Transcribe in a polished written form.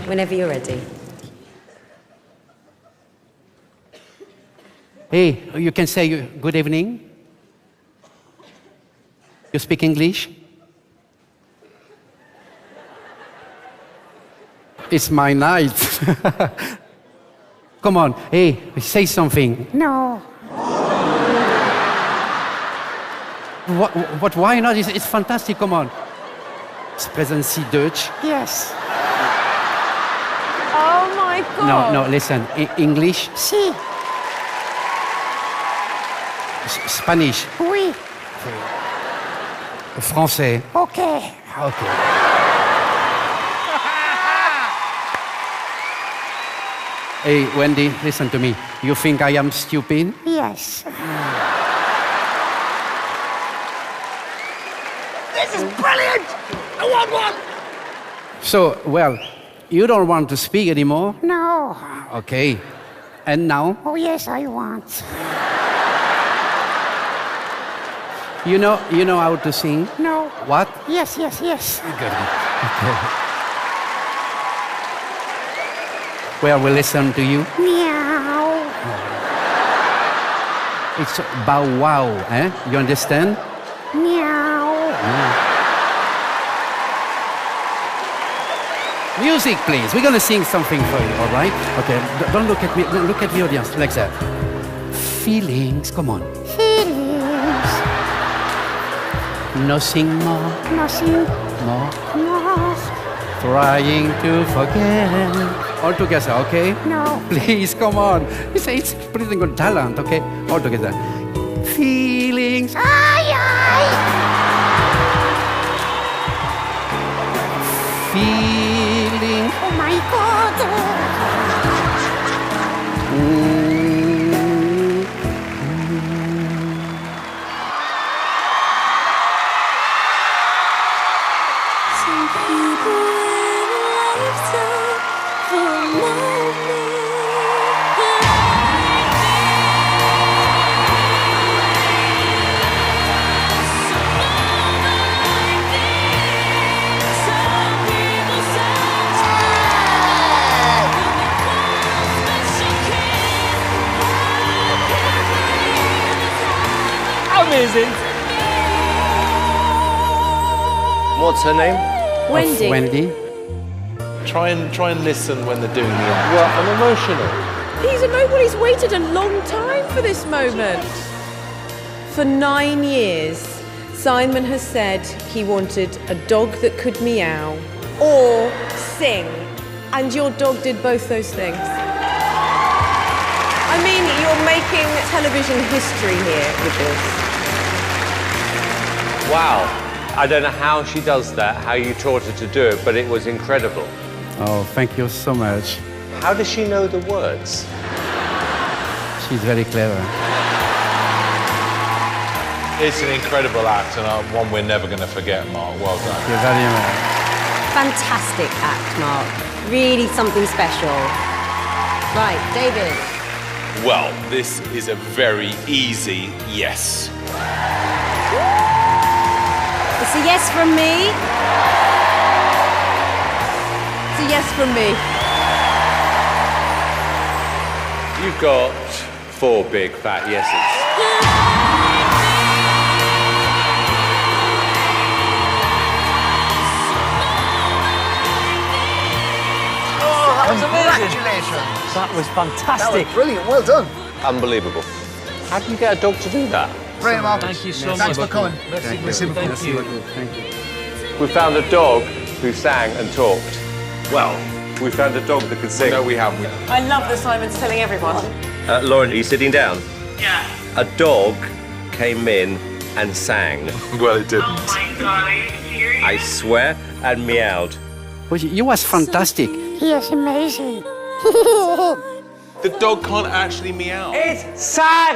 whenever you're ready. Hey, you can say good evening. You speak English? It's my night. Come on, hey, say something. No. What, why not? It's fantastic, come on. Sprechen Sie Deutsch? Yes. Oh my God. No, listen. English? Si. Spanish? Oui. Français? Okay. Okay. Hey, Wendy, listen to me. You think I am stupid? Yes. This is brilliant! I want one! So, well, you don't want to speak anymore? No. Okay. And now? Oh, yes, I want. You know how to sing? No. What? Yes. Good. Okay. Well, we listen to you. Meow. It's bow wow, eh? You understand? Meow. Music, please. We're gonna sing something for you, all right? Okay. Don't look at me. Don't look at the audience like that. Feelings. Come on. Feelings. Nothing more. Nothing More. more. Trying to forget. All together, okay? No. Please, come on. It's pretty good talent, okay? All together. Feelings. Ay, ay. Feelings. Oh, my God. Some people in a lifetime for a moment. Amazing! What's her name? Wendy. Wendy. Try and listen when they're doing the act. Well, I'm emotional. He's waited a long time for this moment. For 9 years, Simon has said he wanted a dog that could meow or sing, and your dog did both those things. I mean, you're making television history here with this. Wow. I don't know how she does that, how you taught her to do it, but it was incredible. Oh, thank you so much. How does she know the words? She's very clever. It's an incredible act and one we're never going to forget, Mark. Well done. You're very much. Fantastic act, Mark. Really something special. Right, David. Well, this is a very easy yes. It's a yes from me. It's a yes from me. You've got 4 big fat yeses. Congratulations! That was fantastic. Brilliant, well done. Unbelievable. How do you get a dog to do that? Brilliant, Mark. Thank you so much. Thanks for coming. Thank you. Thank you. Thank you. We found a dog who sang and talked. Well, We found a dog that could sing. no, we haven't. I love that Simon's telling everyone. Lauren, are you sitting down? Yeah. A dog came in and sang. Well, it didn't. Oh my God, are you serious? I swear, and meowed. Well, you was fantastic. Yes, amazing. The dog can't actually meow. It's sang!